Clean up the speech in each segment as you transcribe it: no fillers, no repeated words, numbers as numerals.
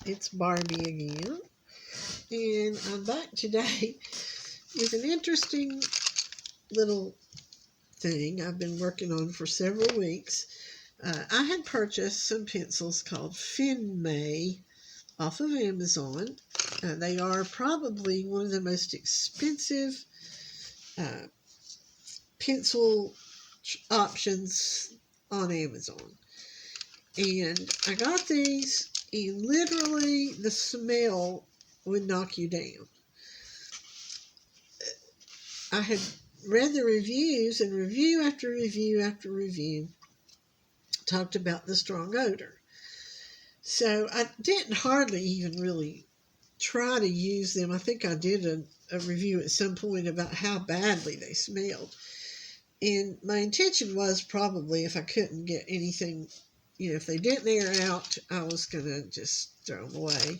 It's Barbie again, and I'm back today with an interesting little thing I've been working on for several weeks. I had purchased some pencils called Fenmay off of Amazon. They are probably one of the most expensive uh, pencil options on Amazon. And I got these, and literally the smell would knock you down. I had read the reviews, and review after review after review talked about the strong odor. So I didn't hardly even really try to use them. I think I did a review at some point about how badly they smelled. And my intention was probably if I couldn't get anything, if they didn't air out, I was going to just throw them away.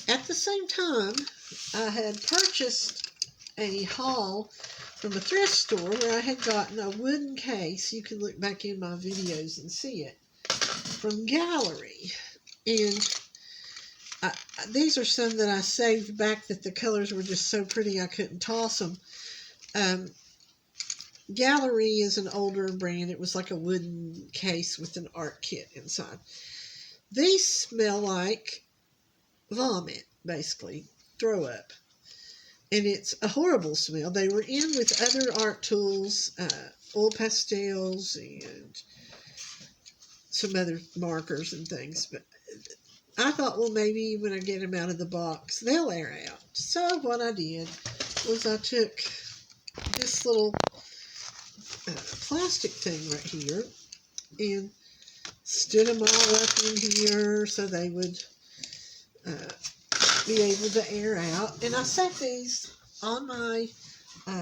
At the same time, I had purchased a haul from a thrift store where I had gotten a wooden case. You can look back in my videos and see it, from Gallery. And these are some that I saved back that the colors were just so pretty I couldn't toss them. Gallery is an older brand. It was like a wooden case with an art kit inside. These smell like vomit, basically, throw up. And it's a horrible smell. They were in with other art tools, oil pastels, and some other markers and things. But I thought, well, maybe when I get them out of the box, they'll air out. So what I did was I took this little plastic thing right here and stood them all up in here so they would be able to air out. And I set these on my, I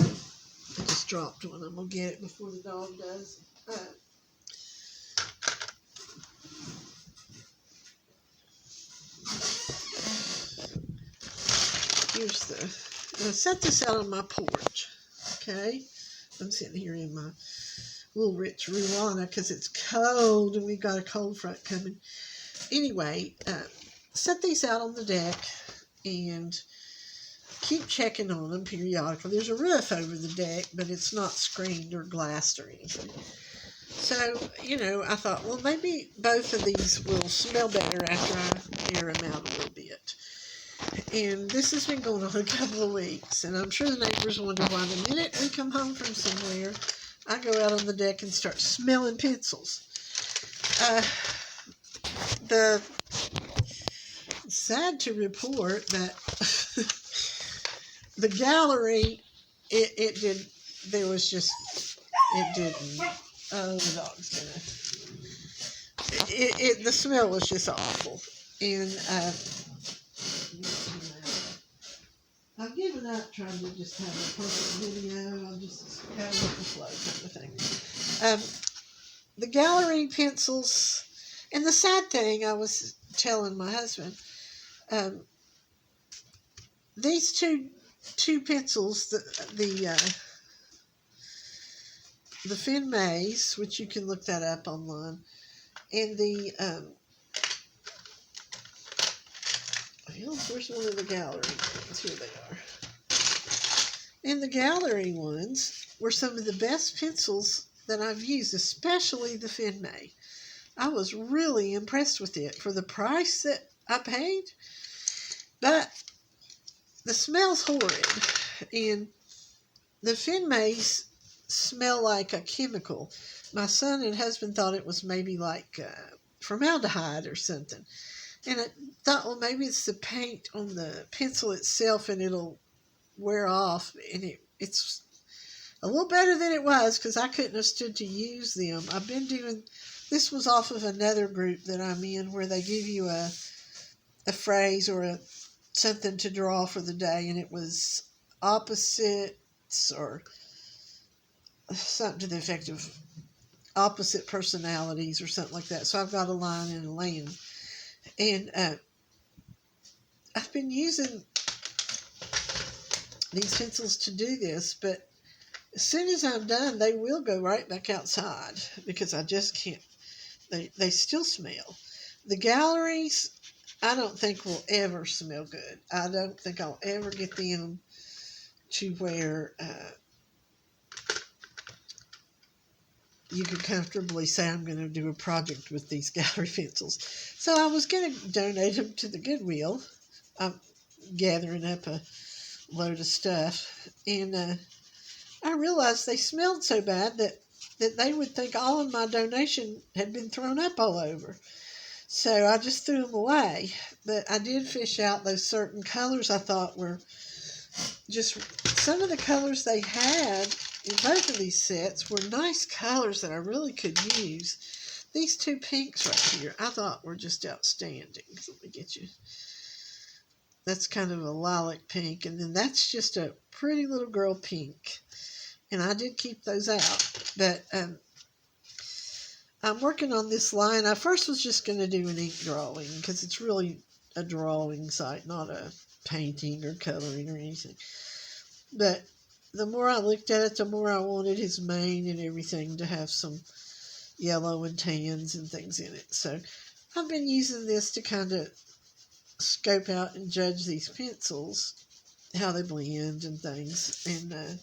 just dropped one. I'm going to get it before the dog does. I set this out on my porch, okay? I'm sitting here in my little rich Ruana because it's cold and we've got a cold front coming. Anyway, set these out on the deck and keep checking on them periodically. There's a roof over the deck, but it's not screened or glassed or anything. So, I thought, well, maybe both of these will smell better after I air them out a little bit. And this has been going on a couple of weeks, and I'm sure the neighbors wonder why the minute we come home from somewhere, I go out on the deck and start smelling pencils. Sad to report that the Gallery, it didn't. Oh, the dog's gonna. The smell was just awful, and I've given up trying to just have a perfect video. I'll just go with the flow kind of thing. The Gallery pencils, and the sad thing, I was telling my husband, these two pencils, the Fenmays, which you can look that up online, and where's one of the Gallery ones? Here they are. And the Gallery ones were some of the best pencils that I've used, especially the Fenmay. I was really impressed with it for the price that I paid, but the smell's horrid, and the Fenmays smell like a chemical. My son and husband thought it was maybe like formaldehyde or something. And I thought, well, maybe it's the paint on the pencil itself and it'll wear off. And it's a little better than it was because I couldn't have stood to use them. I've been doing, this was off of another group that I'm in where they give you a phrase or something to draw for the day. And it was opposites or something to the effect of opposite personalities or something like that. So I've got a line and a land. And I've been using these pencils to do this, but as soon as I'm done, they will go right back outside because I just can't. They still smell. The galleries, I don't think will ever smell good. I don't think I'll ever get them to where you could comfortably say I'm going to do a project with these gallery pencils. So I was going to donate them to the Goodwill. I'm gathering up a load of stuff, and I realized they smelled so bad that they would think all of my donation had been thrown up all over. So I just threw them away. But I did fish out those certain colors I thought were just some of the colors they had in both of these sets were nice colors that I really could use. These two pinks right here I thought were just outstanding. So let me get you. That's kind of a lilac pink, and then that's just a pretty little girl pink. And I did keep those out. But I'm working on this line. I first was just going to do an ink drawing because it's really a drawing site, not a painting or coloring or anything. But the more I looked at it, the more I wanted his mane and everything to have some yellow and tans and things in it. So I've been using this to kind of scope out and judge these pencils, how they blend and things. And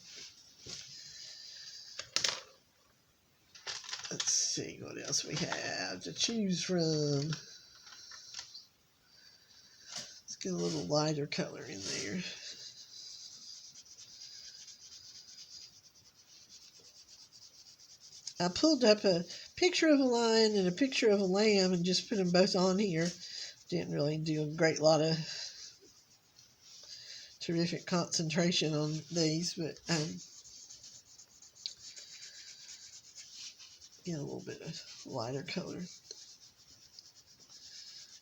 let's see what else we have to choose from. Let's get a little lighter color in there. I pulled up a picture of a lion and a picture of a lamb and just put them both on here. Didn't really do a great lot of terrific concentration on these, but get a little bit of lighter color.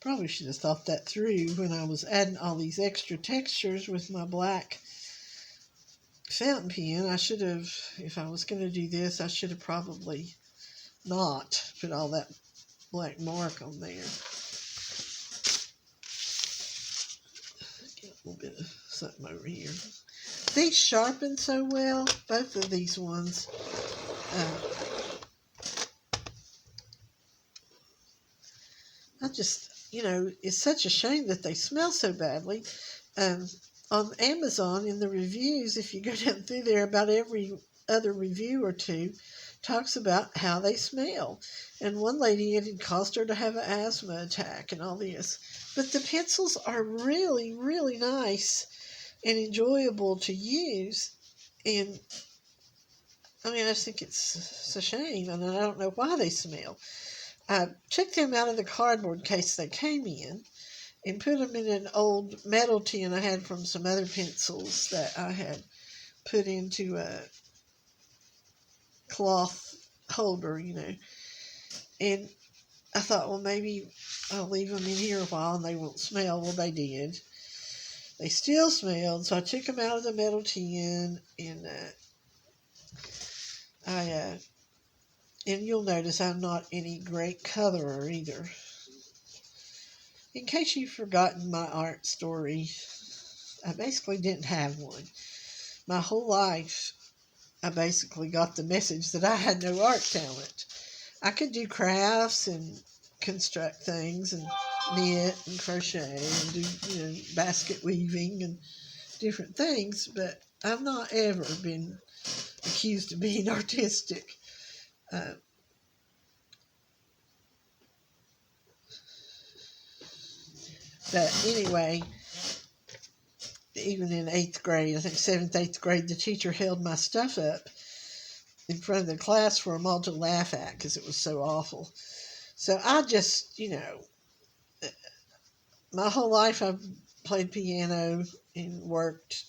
Probably should have thought that through when I was adding all these extra textures with my black fountain pen. I should have, if I was going to do this, I should have probably not put all that black mark on there. Get a little bit of something over here. These sharpen so well, both of these ones. I just, it's such a shame that they smell so badly. On Amazon, in the reviews, if you go down through there, about every other review or two talks about how they smell. And one lady, it had caused her to have an asthma attack and all this. But the pencils are really, really nice and enjoyable to use. And, I just think it's a shame, and I don't know why they smell. I took them out of the cardboard case they came in and put them in an old metal tin I had from some other pencils that I had put into a cloth holder, And I thought, well, maybe I'll leave them in here a while and they won't smell. Well, they did. They still smelled, so I took them out of the metal tin, and and you'll notice I'm not any great colorer either. In case you've forgotten my art story, I basically didn't have one. My whole life, I basically got the message that I had no art talent. I could do crafts and construct things and knit and crochet and do, basket weaving and different things, but I've not ever been accused of being artistic. But anyway, even in 8th grade, I think 7th, 8th grade, the teacher held my stuff up in front of the class for them all to laugh at because it was so awful. So I just, my whole life I've played piano and worked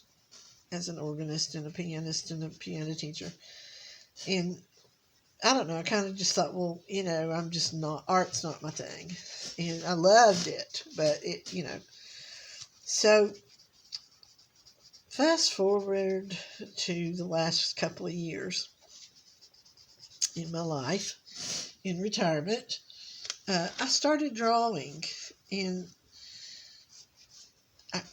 as an organist and a pianist and a piano teacher. And I don't know, I kind of just thought, well, I'm just not, art's not my thing. And I loved it, but it, So, fast forward to the last couple of years in my life, in retirement, I started drawing, and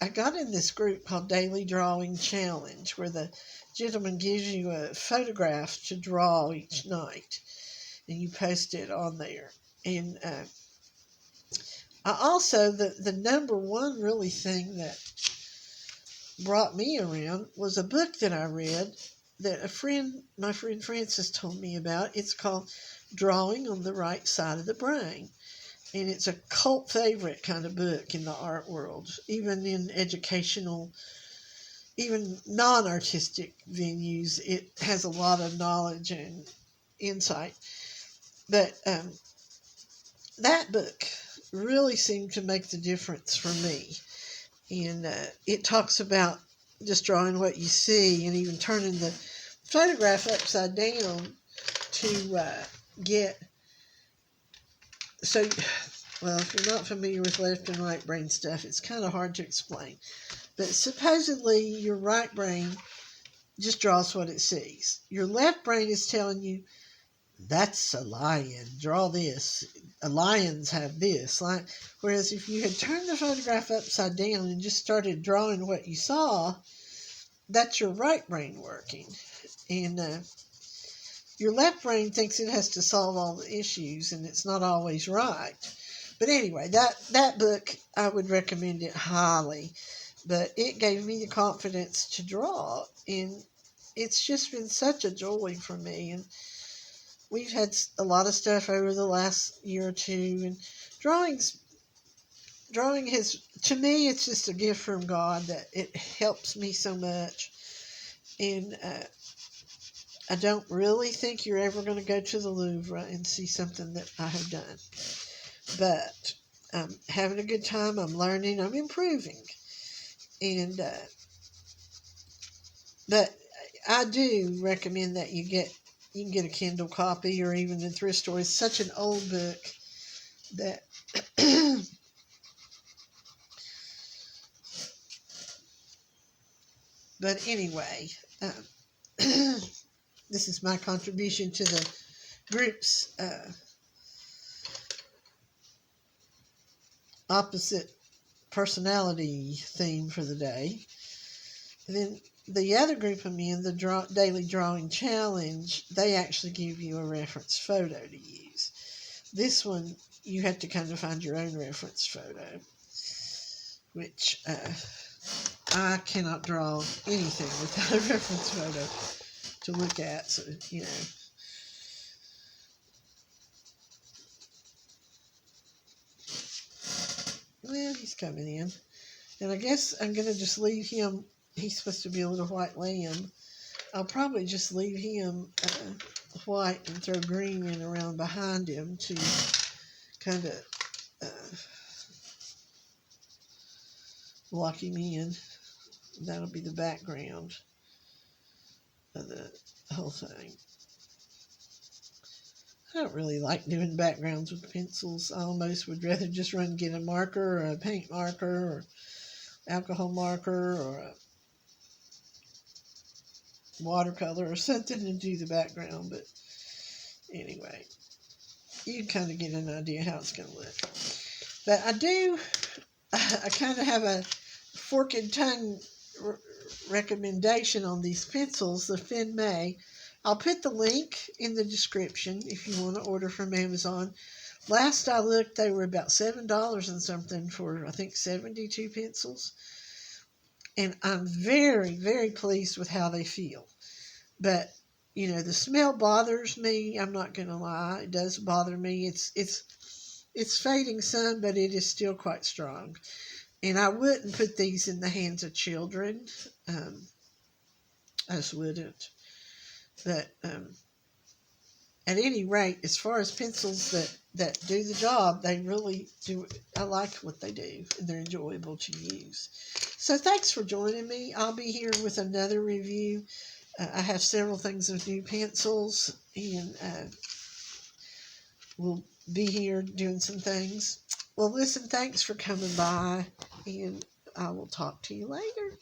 I got in this group called Daily Drawing Challenge, where the gentleman gives you a photograph to draw each night, and you post it on there. And I also, the number one really thing that brought me around was a book that I read that my friend Francis told me about. It's called Drawing on the Right Side of the Brain. And it's a cult favorite kind of book in the art world, even in educational, even non-artistic venues. It has a lot of knowledge and insight. But that book really seemed to make the difference for me. And it talks about just drawing what you see and even turning the photograph upside down to get. So, well, if you're not familiar with left and right brain stuff, it's kind of hard to explain. But supposedly your right brain just draws what it sees. Your left brain is telling you, that's a lion, draw this. Lions have this. Whereas if you had turned the photograph upside down and just started drawing what you saw, that's your right brain working. And your left brain thinks it has to solve all the issues, and it's not always right. But anyway, that book, I would recommend it highly. But it gave me the confidence to draw, and it's just been such a joy for me. And we've had a lot of stuff over the last year or two, and drawing has, to me, it's just a gift from God that it helps me so much. And I don't really think you're ever going to go to the Louvre and see something that I have done. But I'm having a good time. I'm learning. I'm improving. And but I do recommend that you can get a Kindle copy or even the thrift store. It's such an old book that but anyway, this is my contribution to the group's opposite personality theme for the day. And then the other group I'm in, the Daily Drawing Challenge, they actually give you a reference photo to use. This one, you have to kind of find your own reference photo, which I cannot draw anything without a reference photo to look at. So, well, he's coming in. And I guess I'm going to just leave him. He's supposed to be a little white lamb. I'll probably just leave him white and throw green in around behind him to kind of lock him in. That'll be the background of the whole thing. I don't really like doing backgrounds with pencils. I almost would rather just run and get a marker or a paint marker or alcohol marker or a watercolor or something to do the background. But anyway, you can kind of get an idea how it's going to look. But I kind of have a fork and tongue recommendation on these pencils, the Fenmay. I'll put the link in the description if you want to order from Amazon. Last I looked, they were about $7 and something for, I think, 72 pencils. And I'm very, very pleased with how they feel. But, the smell bothers me. I'm not going to lie. It does bother me. It's fading some, but it is still quite strong. And I wouldn't put these in the hands of children. I just wouldn't. But at any rate, as far as pencils that do the job, they really do. I like what they do, and they're enjoyable to use. So thanks for joining me. I'll be here with another review. I have several things with new pencils, and we'll be here doing some things. Well, listen, thanks for coming by, and I will talk to you later.